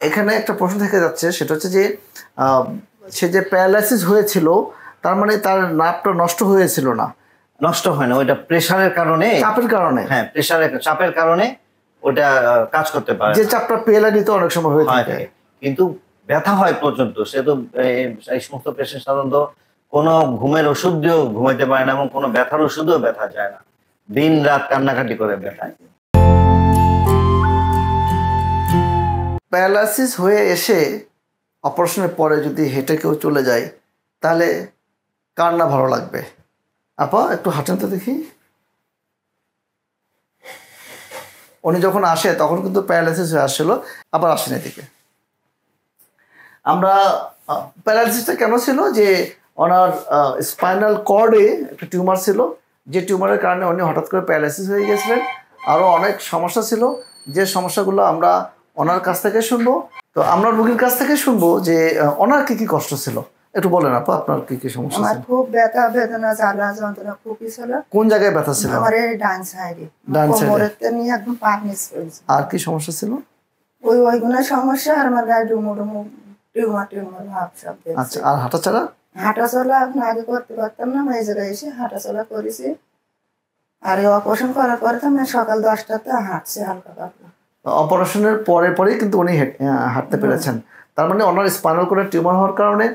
এখানে একটা প্রশ্ন থেকে যাচ্ছে, সেটা হচ্ছে যে সে যে প্যারালাইসিস হয়েছিল তার মানে তার নার্ভটা নষ্ট হয়েছিল না? নষ্ট হয় না, ওইটা প্রেসারের কারণে, চাপের কারণে। হ্যাঁ, চাপের কারণে ওটা কাজ করতে পারে, যে চাপটা PLID তো অনেক সময় হয়ে থাকে, কিন্তু ব্যথা হয় পর্যন্ত। সে তো এই সমস্ত পেশেন্ট সাধারণত কোনো ঘুমের ওষুধ দিয়েও ঘুমাইতে পারে না, এবং কোনো ব্যথার ওষুধও ব্যথা যায় না, দিন রাত কান্নাকাটি করে ব্যথায়। প্যারালাইসিস হয়ে এসে অপারেশনের পরে যদি হেঁটে কেউ চলে যায় তাহলে কার না ভালো লাগবে? আপা একটু হাঁটেন তো দেখি। উনি যখন আসে তখন কিন্তু প্যারালাইসিস হয়ে আসছিল, আবার আসেন এদিকে। আমরা প্যারালাইসিসটা কেন ছিল? যে ওনার স্পাইনাল কর্ডে একটা টিউমার ছিল, যে টিউমারের কারণে উনি হঠাৎ করে প্যারালাইসিস হয়ে গেছিলেন। আরও অনেক সমস্যা ছিল, যে সমস্যাগুলো আমরা ওনার কাছ থেকে শুনবো। তো আমরা রোগীর কাছ থেকে শুনবো যে ওনার কি কি কষ্ট ছিল। একটু বলেন আপা, আপনার কি কি সমস্যা ছিল? আমার খুব ব্যথা বেদনা জ্বালা যন্ত্রণা খুবই ছিল। কোন জায়গায় ব্যথা ছিল? আমার এই ডান সাইডে, ডান সাইডে। কোমরেতে নিয়ে একদম পা নিচ পর্যন্ত। আর কি সমস্যা ছিল? ওইগুলো সমস্যা। আর আমার গায়ে ডুমো ডুমো টিউমার ভাব সব। আচ্ছা, আর হাঁটাচলা? হাঁটাচলা এখন আগে করতে পারতাম না, এই জায়গায় এসে হাঁটাচলা করেছি। আর এই অপারেশন করার পরে তো আমি সকাল 10টাতে হাঁটছি হালকা পাতলা। অপারেশনের পরেই কিন্তু উনি হাঁটতে পেরেছেন। তার মানে ওনার স্পাইনাল কর্ডে টিউমার হওয়ার কারণে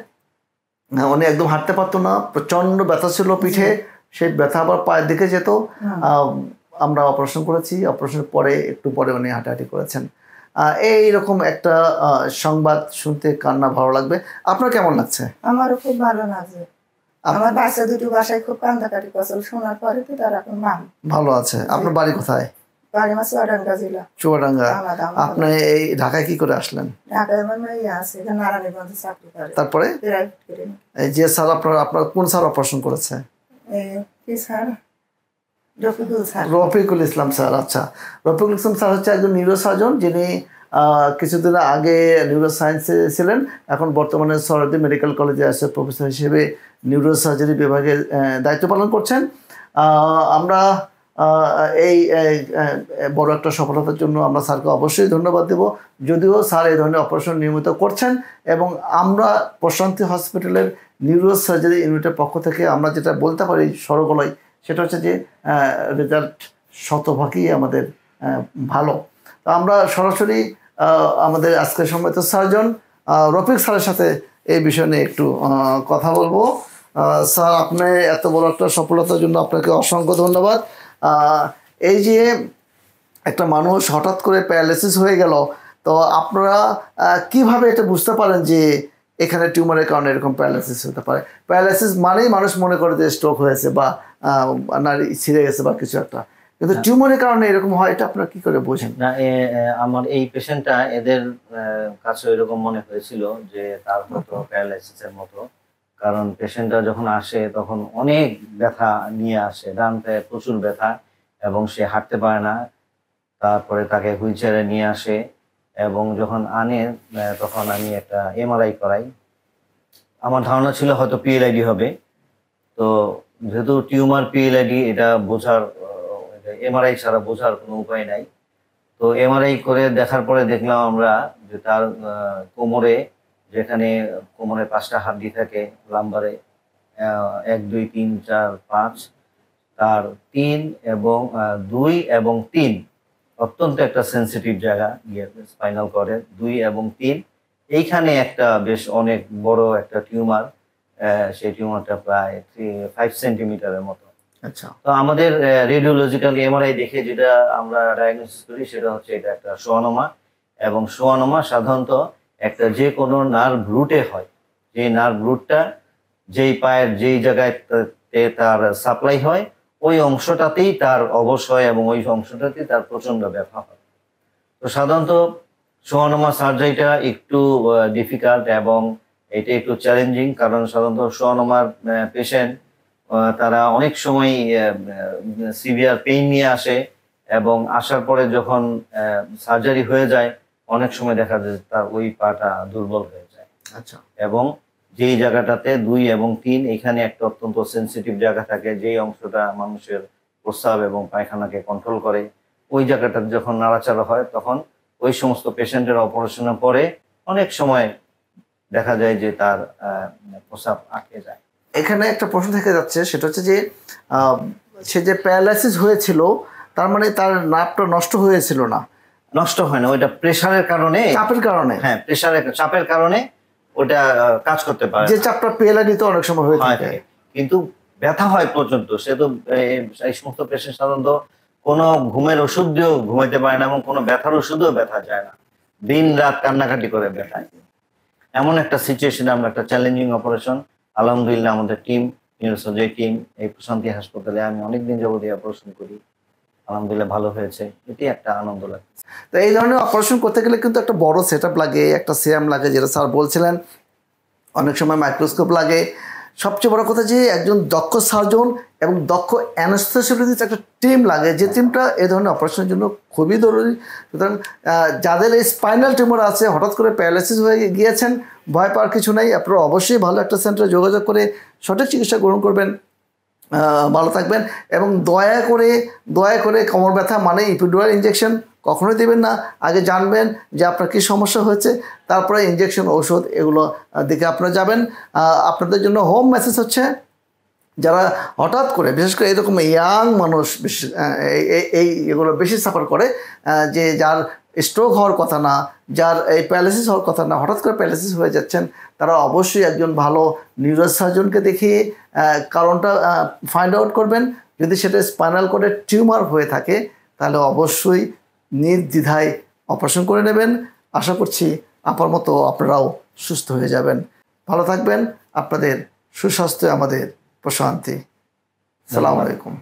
উনি একদম হাঁটতে পারতো না, প্রচন্ড ব্যথা ছিল পিঠে, সেই ব্যথা আবার পায়ের দিকে যেত। আমরা অপারেশন করেছি, অপারেশনের পরে একটু পরে উনি হাঁটাহাঁটি করেছেন। এইরকম একটা সংবাদ শুনতে কার না ভালো লাগবে? আপনার কেমন লাগছে? আমারও খুব ভালো লাগছে। আমার বাচ্চা দুটো বাসায় খুব কান্দাকাটি করছিল, শোনার পরে তো তারা এখন ভালো আছে। আপনার বাড়ি কোথায়? বাড়ি আমার চুয়াডাঙ্গা জেলা। চুয়াডাঙ্গা। আপনি এই ঢাকায় কি করে আসলেন? ঢাকায় আমার মেয়ে আছে, নারায়ণগঞ্জে চাকরি করে। তারপরে এই যে স্যার আপনার কোন স্যার অপারেশন করেছে? কি স্যার? রফিকুল ইসলাম স্যার। আচ্ছা, রফিকুল ইসলাম স্যার হচ্ছে একজন নিউরোসার্জন, যিনি কিছুদিন আগে নিউরো সায়েন্সে ছিলেন, এখন বর্তমানে সরদি মেডিকেল কলেজে আছে প্রফেসর হিসেবে নিউরোসার্জারি বিভাগে দায়িত্ব পালন করছেন। আমরা এই বড় একটা সফলতার জন্য আমরা স্যারকে অবশ্যই ধন্যবাদ দেব। যদিও স্যার এই ধরনের অপারেশন নিয়মিত করছেন, এবং আমরা প্রশান্তি হসপিটালের নিউরোসার্জারি ইউনিটের পক্ষ থেকে আমরা যেটা বলতে পারি সরগলায়, সেটা হচ্ছে যে রেজাল্ট শতভাগই আমাদের ভালো। তো আমরা সরাসরি আমাদের আজকের সম্মানিত সার্জন রফিক স্যারের সাথে এই বিষয় নিয়ে একটু কথা বলবো। স্যার, আপনি এত বড় একটা সফলতার জন্য আপনাকে অসংখ্য ধন্যবাদ। এই যে একটা মানুষ হঠাৎ করে প্যারালাইসিস হয়ে গেল, তো আপনারা কিভাবে এটা বুঝতে পারেন যে এখানে টিউমারের কারণে এরকম প্যারালাইসিস হতে পারে? প্যারালাইসিস মানেই মানুষ মনে করে যে স্ট্রোক হয়েছে বা নাড়ি ছিঁড়ে গেছে বা কিছু একটা, কিন্তু টিউমারের কারণে এরকম হয়, এটা আপনারা কি করে বোঝেন? না, আমার এই পেশেন্টটা এদের কাছে এরকম মনে হয়েছিল যে তার হয়তো প্যারালাইসিসের মতো, কারণ পেশেন্টটা যখন আসে তখন অনেক ব্যথা নিয়ে আসে, ডান পায়ে প্রচুর ব্যথা, এবং সে হাঁটতে পারে না। তারপরে তাকে হুইল চেয়ারে নিয়ে আসে, এবং যখন আনে তখন আমি একটা MRI করাই। আমার ধারণা ছিল হয়তো PLID হবে। তো যেহেতু টিউমার PLID এটা বোঝার, MRI ছাড়া বোঝার কোনো উপায় নাই। তো MRI করে দেখার পরে দেখলাম আমরা যে তার কোমরে, যেখানে কোমরে 5টা হাড্ডি থাকে লাম্বারে, 1 2 3 4 5, তার 3 এবং 2 এবং 3 অত্যন্ত একটা সেন্সিটিভ জায়গা, স্পাইনাল কর্ডের 2 এবং 3, এইখানে একটা বেশ অনেক বড় একটা টিউমার। সেই টিউমারটা প্রায় 5 সেন্টিমিটারের মতো। আচ্ছা। তো আমাদের রেডিওলজিক্যাল MRI দেখে যেটা আমরা ডায়াগনোসিস করি সেটা হচ্ছে এটা একটা সোয়ানোমা, এবং সোয়ানোমা সাধারণত একটা যে কোনো নার্ভ রুটে হয়। যে নার্ভ রুটটা যেই পায়ের যেই জায়গায় তার সাপ্লাই হয়, ওই অংশটাতেই তার অবশ হয়, এবং ওই অংশটাতেই তার প্রচন্ড ব্যথা হয়। তো সাধারণত সোয়ানোমা সার্জারিটা একটু ডিফিকাল্ট, এবং এটা একটু চ্যালেঞ্জিং, কারণ সাধারণত সোয়ানোমার পেশেন্ট তারা অনেক সময় সিভিয়ার পেইন নিয়ে আসে, এবং আসার পরে যখন সার্জারি হয়ে যায় অনেক সময় দেখা যায় তার ওই পাটা দুর্বল হয়ে যায়। আচ্ছা। এবং যেই জায়গাটাতে 2 এবং 3, এখানে একটা অত্যন্ত সেন্সিটিভ জায়গা থাকে, যেই অংশটা মানুষের প্রস্রাব এবং পায়খানাকে কন্ট্রোল করে, ওই জায়গাটা যখন নাড়াচাড়া হয় তখন ওই সমস্ত পেশেন্টের অপারেশনের পরে অনেক সময় দেখা যায় যে তার প্রস্রাব আটকে যায়। এখানে একটা প্রশ্ন থেকে যাচ্ছে, সেটা হচ্ছে যে সে যে প্যারালাইসিস হয়েছিল তার মানে তার নার্ভটা নষ্ট হয়েছিল না? নষ্ট হয় না, ওইটা প্রেসারের কারণে, চাপের কারণে। হ্যাঁ, চাপের কারণে ওটা কাজ করতে পারে, যে চাপটা PLID তো অনেক সময় হয়ে থাকে, কিন্তু ব্যথা হয় পর্যন্ত। সে তো এই সমস্ত পেশেন্ট সাধারণত কোনো ঘুমের ওষুধ দিয়েও ঘুমাইতে পারে না, এবং কোনো ব্যথার ওষুধও ব্যথা যায় না, দিন রাত কান্নাকাটি করে ব্যথায়। এমন একটা সিচুয়েশনে আমরা একটা চ্যালেঞ্জিং অপারেশন, আলহামদুলিল্লাহ আমাদের টিম, নিউরোসার্জারি টিম এই প্রশান্তি হাসপাতালে আমি অনেকদিন যাবত এই অপারেশন করি, আলহামদুলিল্লাহ ভালো হয়েছে, এটি একটা আনন্দ লাগে। তো এই ধরনের অপারেশন করতে গেলে কিন্তু একটা বড় সেট লাগে, একটা সিয়াম লাগে, যেটা স্যার বলছিলেন, অনেক সময় মাইক্রোস্কোপ লাগে। সবচেয়ে বড় কথা যে একজন দক্ষ সার্জন এবং দক্ষ অ্যানেস্থেসিওলজিস্ট একটা টিম লাগে, যে টিমটা এই ধরনের অপারেশনের জন্য খুবই জরুরি। সুতরাং যাদের এই স্পাইনাল টিউমার আছে, হঠাৎ করে প্যারালাইসিস হয়ে গিয়েছেন, ভয় পাওয়ার কিছু নাই। আপনারা অবশ্যই ভালো একটা সেন্টারে যোগাযোগ করে সঠিক চিকিৎসা গ্রহণ করবেন, ভালো থাকবেন। এবং দয়া করে কোমর ব্যথা মানে ইপিডুরাল ইঞ্জেকশন কখনোই দেবেন না। আগে জানবেন যে আপনার কী সমস্যা হয়েছে, তারপরে ইঞ্জেকশন, ওষুধ এগুলো দিকে আপনারা যাবেন। আপনাদের জন্য হোম মেসেজ হচ্ছে, যারা হঠাৎ করে, বিশেষ করে এরকম ইয়াং মানুষ এগুলো বেশি সাফার করে, যে যার স্ট্রোক হওয়ার কথা না, যার এই প্যারালাইসিস হওয়ার কথা না, হঠাৎ করে প্যারালাইসিস হয়ে যাচ্ছেন, তারা অবশ্যই একজন ভালো নিউরোসার্জনকে দেখিয়ে কারণটা ফাইন্ড আউট করবেন। যদি সেটা স্পাইনাল কর্ডের টিউমার হয়ে থাকে তাহলে অবশ্যই নির্দ্বিধায় অপারেশন করে নেবেন। আশা করছি আপনার মতো আপনারাও সুস্থ হয়ে যাবেন। ভালো থাকবেন। আপনাদের সুস্বাস্থ্য আমাদের প্রশান্তি। আসসালামু আলাইকুম।